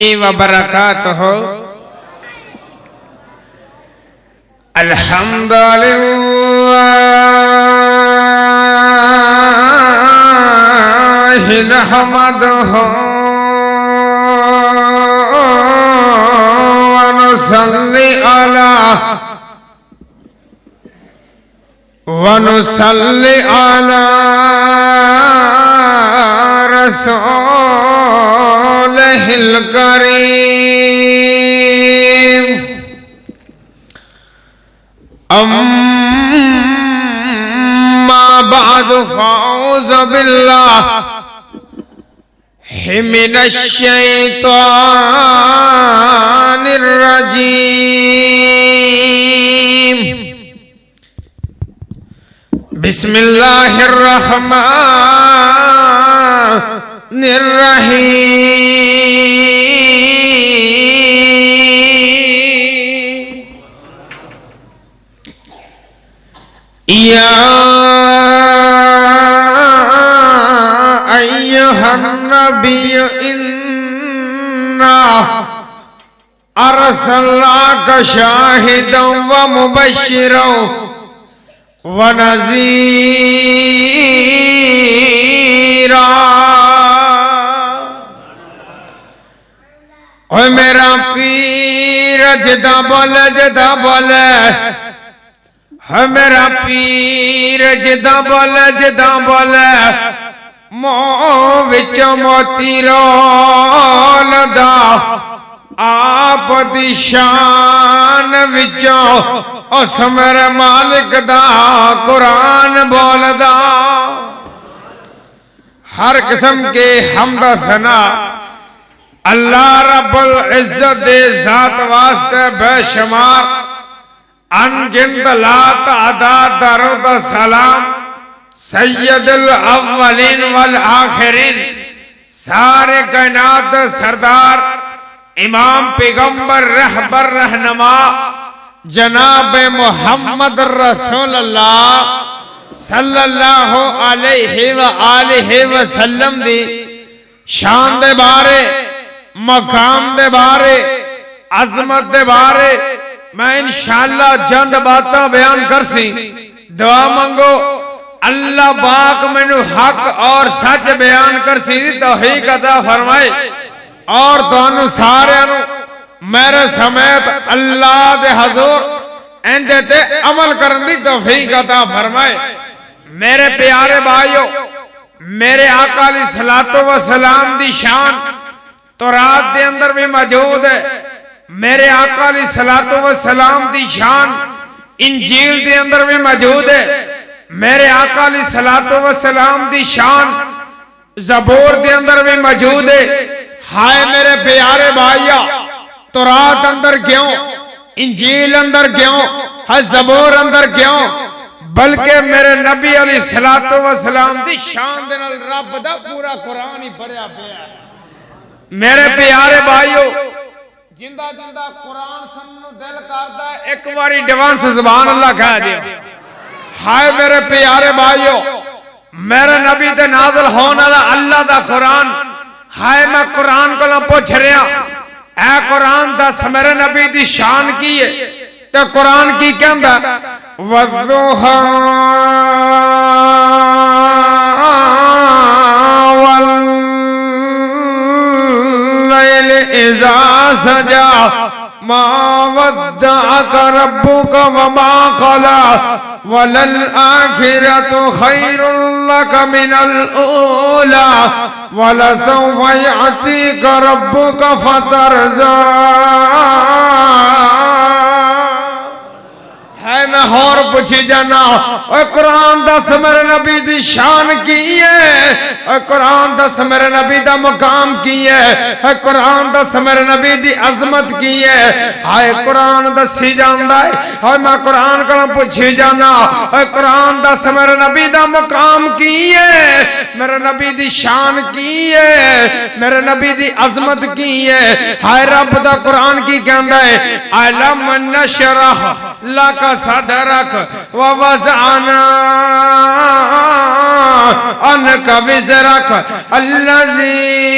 وبرکاتہ الحمدللہ نحمدہ ونصلي على رسوله الكريم أما بعد فأعوذ بالله من الشيطان الرجيم بسم الله الرحمن الرحيم يا أيها النبي إنا أرسلناك شاهدا ومبشرا ونذیرا اے میرا پیر جدا بولے اے میرا پیر جدا بولے موہ وچ موتی رول دا آپ دی شان وچوں اس میرے مالک دا قرآن بول دا ہر قسم کے حمد و ثنا اللہ رب العزت دے ذات واسطے بے شمار انگنت لا تعداد درود سلام سید الاولین والآخرین سارے کائنات سردار امام پیغمبر رہبر رہنما جناب محمد رسول اللہ صلی اللہ علیہ وآلہ وسلم دی شان دے بارے مقام دے بارے عظمت دے بارے میں انشاءاللہ چند باتاں بیان کرسی دعا منگو اللہ پاک مینوں حق اور سچ بیان کرسی توفیق عطا فرمائے اور تانوں سارے میرے سمیت اللہ دے حضور اندے تے عمل کرن دی توفیق عطا فرمائے میرے پیارے بھائیو میرے آقا علیہ الصلوۃ والسلام دی شان تورات دے اندر بھی موجود ہے میرے آقا علیہ الصلوۃ والسلام دی شان انجیل دے اندر بھی موجود ہے میرے آقا علیہ الصلوۃ والسلام دی شان زبور دے اندر بھی موجود ہے ہائے میرے پیارے بھائیہ تورات اندر کیوں انجیل اندر کیوں زبور اندر کیوں بلکہ میرے نبی علیہ الصلوۃ والسلام دی شان دے نال رب دا پورا قرآن ہی پڑھیا پیا ہے میرے پیارے بھائیو جندہ قرآن سنو دل کردا ہے ایک باری دیوان سے سبحان اللہ کہہ دیا ہائے میرے پیارے بھائیو میرے نبی تے نازل ہونے والا اللہ دا قرآن ہائے میں قرآن کو نہ پوچھ رہا اے قرآن دس میرے نبی دی شان کی ہے تو قرآن کی کہندا وَالضُّحَىٰ وَاللَّيْلِ إِذَا سَجَىٰ مَا وَدَّعَكَ رَبُّكَ وَمَا قَلَىٰ وَلَلْآخِرَةُ خَيْرٌ لَكَ مِنَ الْأُولَىٰ وَلَسَوْفَ يَأْتِيكَ رَبُّكَ فَتَرْضَىٰ ہے میں اور پوچھی جانا اے قرآن دس میرے نبی دی شان کی ہے اے قرآن دس میرے نبی دا مقام کی ہے اے قرآن دس میرے نبی دی عظمت کی ہے اے قرآن دسی جاندہ ہے اے میں قرآن کو پوچھی جانا اے قرآن دس میرے نبی دا مقام کی ہے میرے نبی دی شان کی ہے میرے نبی دی عظمت کی ہے اے رب دا قرآن کی کہندہ ہے علم نشرح لک صدرک ووضعنا عنک وزرک الذی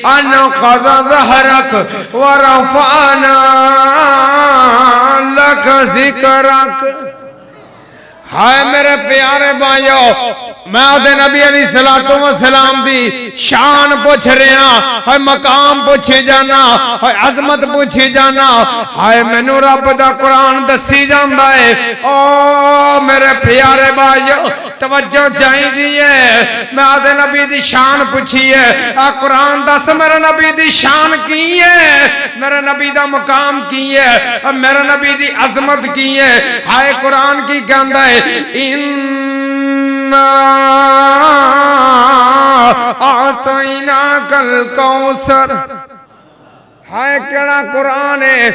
أنقض ظهرك ورفعنا لك ذكرك. ہائے میرے پیارے بھائیو، میں آدھے نبی علیہ السلام دی شان پوچھ رہے ہیں، ہائے مقام پوچھے جانا، ہائے عظمت پوچھے جانا، ہائے مینوں رب دا قرآن دسی جاندا ہے. او میرے پیارے بھائیو توجہ چاہیے، میں آدھے نبی دی شان پوچھی ہے، قرآن دس میرے نبی دی شان کی ہے، میرے نبی دا مقام کی ہے، میرے نبی دی عظمت کی ہے. ہائے قرآن کی کہندا ہے أعطيناك الكوثر. ہائے کیڑا قرآن ہے،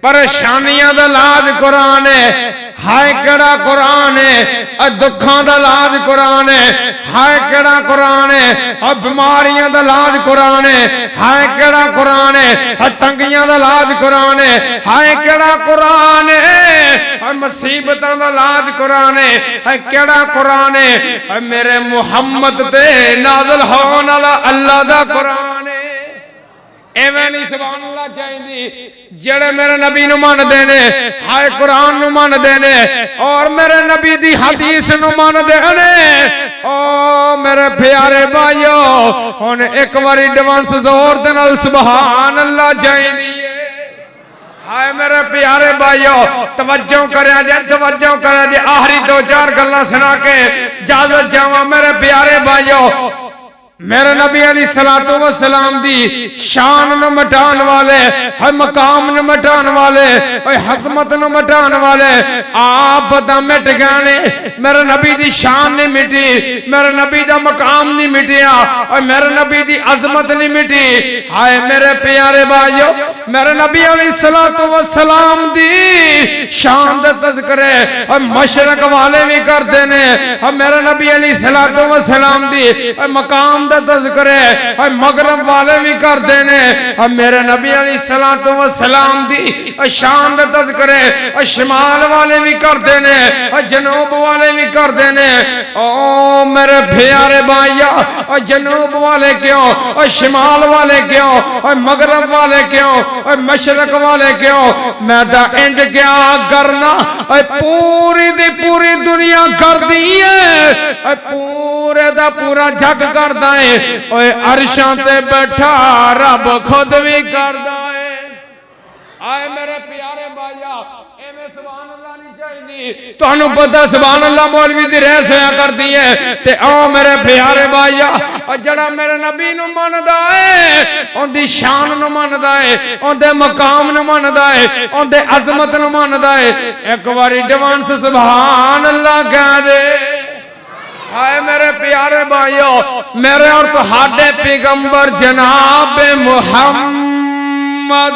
پریشانیاں دا علاج قرآن ہے. ہائے کیڑا قرآن ہے، دکھاں دا علاج قرآن ہے. ہائے کیڑا قرآن ہے، بیماریاں دا علاج قرآن ہے. ہائے کیڑا قرآن ہے، تنگیاں دا علاج قرآن ہے. ہائے کیڑا قرآن ہے، مصیبتاں دا علاج قرآن ہے. ہائے کیڑا قرآن ہے، میرے محمد تے نازل ہون والا اللہ دا قرآن ہے. ایویں نہیں سبحان اللہ چاہیے جڑے میرے نبی نو مان دینے، ہائے قرآن نو مان دینے اور میرے نبی دی حدیث نو مان دینے. او میرے پیارے بھائیو ہن ایک واری ایڈوانس زور دے نال سبحان اللہ چاہیے. ہائے میرے پیارے بھائیو توجہ کریا جے، توجہ کریا جے. آخری دو چار گلاں سنا کے اجازت جاواں میرے پیارے بھائیو. میرے نبی علیہ السلام دی شان نو مٹان والے، مقام نو مٹان والے، حضمت نو مٹان والے آپ دا مٹ گانے. میرے نبی دی شان نہیں مٹی، میرے نبی دا مقام نہیں مٹیا، اور میرے نبی دی عظمت نہیں مٹی. ہائے میرے پیارے بھائیو میرے نبی علیہ السلام دی شان دے تذکرے اور مشرق والے بھی کر دینے، اور میرے نبی علیہ السلام دی مقام تذکرے اور مغرب والے بھی کر دینے، اور میرے نبی علیہ السلام دی شان دے تذکرے اور شمال والے بھی کر دینے اور جنوب والے بھی کر دینے. او میرے پیارے بھائیا اور جنوب والے کیوں اور شمال والے کیوں اور مغرب والے کیوں اور مشرق والے کیوں؟ میں دا انج کیا کرنا اور پوری دی پوری دنیا کر دیئے اور پورے دا پورا جھگ کر دائے، اوے عرشاں تے بیٹھا رب خود بھی کردا ہے. آئے میرے پیارے بھائیا ایویں سبحان اللہ نہیں چاہیے. تانوں پتہ سبحان اللہ مولوی دی رہ سیا کردی ہے تے او میرے پیارے بھائیا جڑا میرے نبی نو مندا ہے، اون دی شان نو مندا ہے، اون دے مقام نو مندا ہے، اون دے عظمت نو مندا ہے. ایک واری ایڈوانس سبحان اللہ کہہ دے. ہائے میرے پیارے بھائیو میرے اور تہاڈے پیغمبر جناب محمد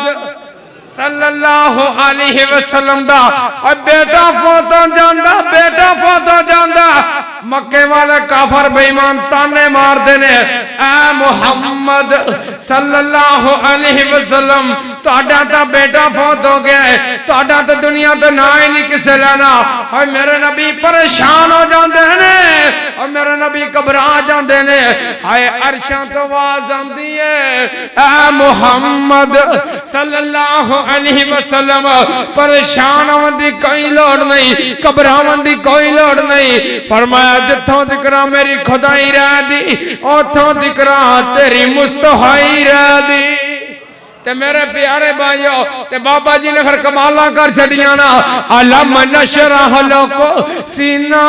صلی اللہ علیہ وسلم دا بیٹا فوت ہو جاندا، بیٹا فوت ہو جاندا. مکے والے کافر بے ایمان تانے مار دینے، اے محمد صلی اللہ علیہ وسلم تہاڈا تا بیٹا فوت ہو گیا ہے، تہاڈا تا دنیا تے نہ ہی نہیں کسے لینا. اور میرے نبی پریشان ہو جاندے نے اور میرے نبی گھبرا جاندے نے. ہائے عرشاں تو آواز آندی ہے، اے محمد صلی اللہ علیہ وسلم پریشان ہون دی کوئی لوڑ نہیں، گھبراون دی کوئی لوڑ نہیں. فرمایا جتھوں ذکرہ میری خدائی رہ دی اوتھوں ذکرہ تیری مستحائی رہ دی. تے میرے پیارے بھائیو تے بابا جی نے پھر کمالاں کر چھڑیاں نا. علم نشرح لکو سینہ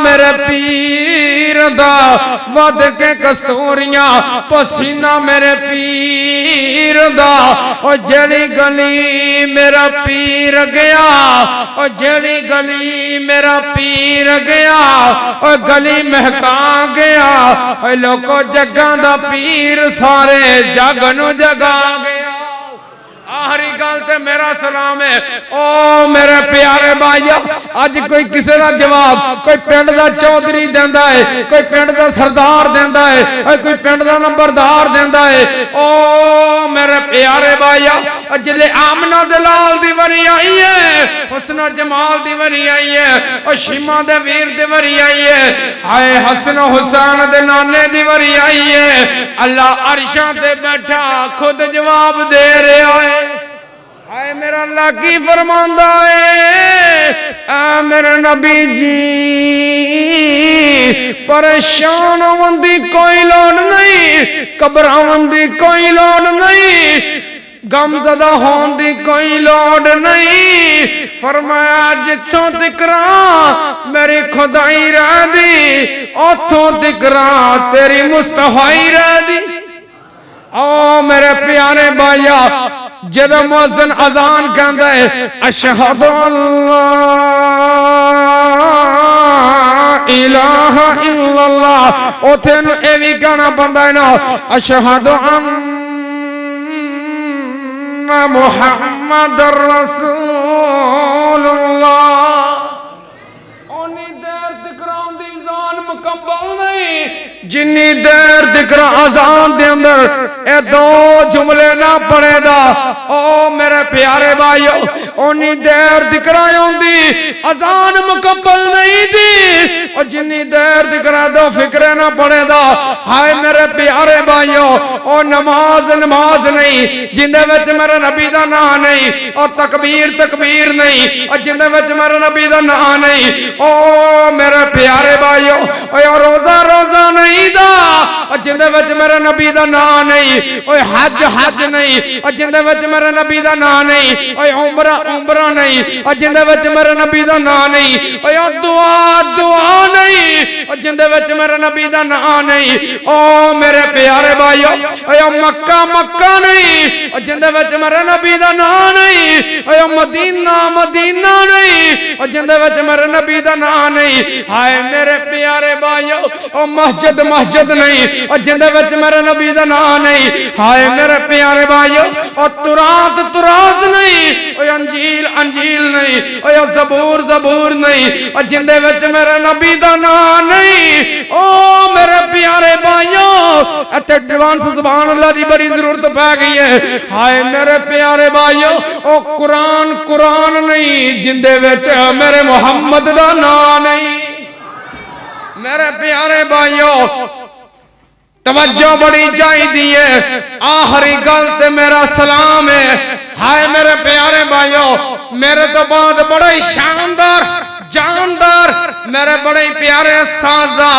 میرے پیر دا ود کے کستوریاں پسینہ میرے پیر دا. او جڑی گلی میرا پیر گیا، او جڑی گلی میرا پیر گیا، او گلی مہکا گیا. او لوکو جگاں دا پیر سارے جگ نو جگا گیا. آخری گل تے میرا سلام ہے. او میرے پیارے بھائیو اج کوئی کسے دا جواب کوئی پنڈ دا چودھری دیندا ہے، کوئی پنڈ دا سردار دیندا ہے، کوئی پنڈ دا نمبردار دیندا ہے. او میرے پیارے بھائیو جلے آمنہ دلال دی وری آئی ہے، حسن و جمال دی وری آئی ہے، اور شیما دے ویر دی وری آئی ہے، ہائے حسن و حسین دے نانے دی وری آئی ہے. اللہ عرشاں تے بیٹھا خود جواب دے رہا ہے آئے میرا اللہ کی فرماندہ ہے اے میرے نبی جی پریشان ہون دی کوئی لوڑ نہیں گھبراون دی کوئی لوڑ نہیں غم زدہ ہون دی کوئی لوڑ نہیں فرمایا جتھوں تکرا میری خدائی رہ دی اتھوں تکرا تیری مستحائی رہ دی او میرے پیارے بھائیا جد مؤذن اذان کہندہ ہے اشہد اللہ الہ الا اللہ اوتھے نو ایوی کہنا بندہ ہے نا اشہد ان محمد رسول اللہ اونی دیر تکران دی اذان مکمل نہیں جنی دیر تکرا اذان دے اندر اے دو جملے نہ پڑے دا او میرے پیارے بھائیو اونی دیر تکرا ہوندی اذان مکمل نہیں دی اور جنی دیر تکرا دو فکرے نہ پڑے دا ہائے میرے پیارے بھائیو او نماز نہیں جندے وچ میرے نبی دا نام نہیں اور تکبیر نہیں اور جندے وچ میرے نبی دا نام نہیں او میرے پیارے بھائیو او روزہ نہیں دا اور جندے وچ میرے نبی دا نام نہیں او حج نہیں اور جندے وچ میرے نبی دا نام نہیں او عمرہ نہیں اور جندے وچ میرے نبی دا نام نہیں او دعا نہیں اور جندے وچ میرے نبی دا نام نہیں او میرے پیارے بھائیو او مکہ نہیں اور جندے وچ میرے نبی دا نام نہیں او مدینہ نہیں اور جندے وچ میرے نبی دا نام نہیں ہائے میرے پیارے بھائیو او مسجد نہیں اور جندے وچ میرے نبی دا نام نہیں ہائے میرے پیارے بھائیو او ترات نہیں او انجیل نہیں او زبور نہیں اور جندے وچ میرے نبی دا نام نہیں او میرے پیارے بھائیو اتے ایڈوانس سبحان اللہ دی بڑی ضرورت پہ گئی ہے ہائے میرے پیارے بھائیو او قرآن نہیں جندے وچ میرے محمد دا نام نہیں میرے پیارے بھائیو توجہ بڑی چاہی دیئے آخری گلت میرا سلام ہے ہائے میرے پیارے بھائیو میرے تو بعد بڑا ہی جاندار میرے بڑے پیارے سازہ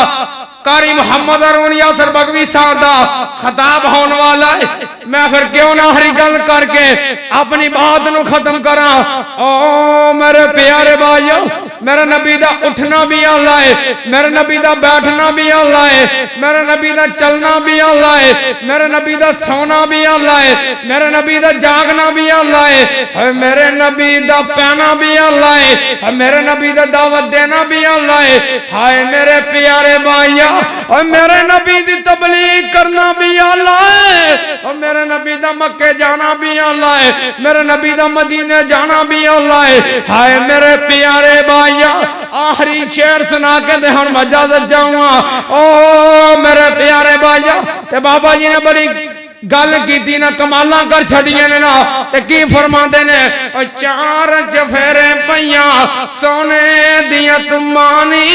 قاری محمد ارون یاسر بگوی صاحب دا خطاب ہونے والا ہے میں پھر کیوں نہ ہری گل کر کے اپنی بات نو ختم کرا او میرے پیارے بھائیو میرے نبی دا اٹھنا بھی اللہ ہے میرے نبی دا بیٹھنا بھی اللہ ہے میرے نبی دا چلنا بھی اللہ ہے میرے نبی دا سونا بھی اللہ ہے میرے نبی دا جاگنا بھی اللہ ہے میرے نبی دا پینا بھی اللہ ہے میرے نبی دا دعوت دینا بھی اللہ ہے ہائے میرے پیارے بھائیو اور میرے نبی دی تبلیغ کرنا بھی اللہ ہے اور میرے نبی دا مکہ جانا بھی اللہ ہے میرے نبی دا مدینہ جانا بھی اللہ ہے ہائے میرے پیارے بھائیو آخری شعر سنا کے دے ہم اجازت جاؤں او میرے پیارے بھائیو تے بابا جی نے بڑی گل کی تھی نا کمالاں کر چھڑیے نے نا تے کی فرما دے نے چار چفیرے پیاں سونے دیا تمانی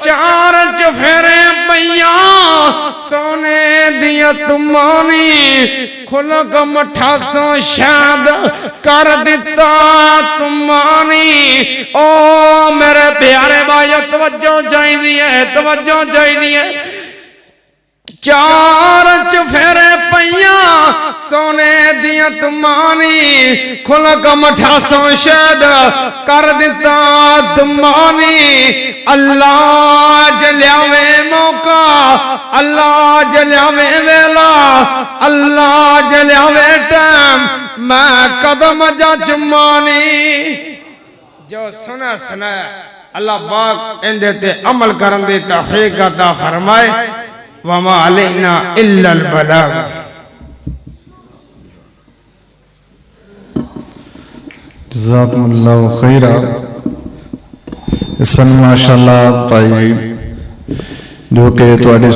چار چفیرے پیاں سونے دیا تمانی کھلک مٹھاسوں شاد کر دیتا تمانی او میرے پیارے بھائیو توجہ چاہی دیئے چار چفیرے پیاں سونے دیا تمانی کھلک مٹھاسوں شاد کر دیتا تمانی اللہ جلیاوے موقع اللہ جلیاوے ویلا اللہ جلیاوے ٹائم میں قدم جا چمانی جو سنا اللہ پاک اندے تے عمل کرن دے توفیق عطا فرمائے وما علینا الا البلاغ جزاکم اللہ خیرہ اس سن ماشاءاللہ پائی جو کہ تواڈے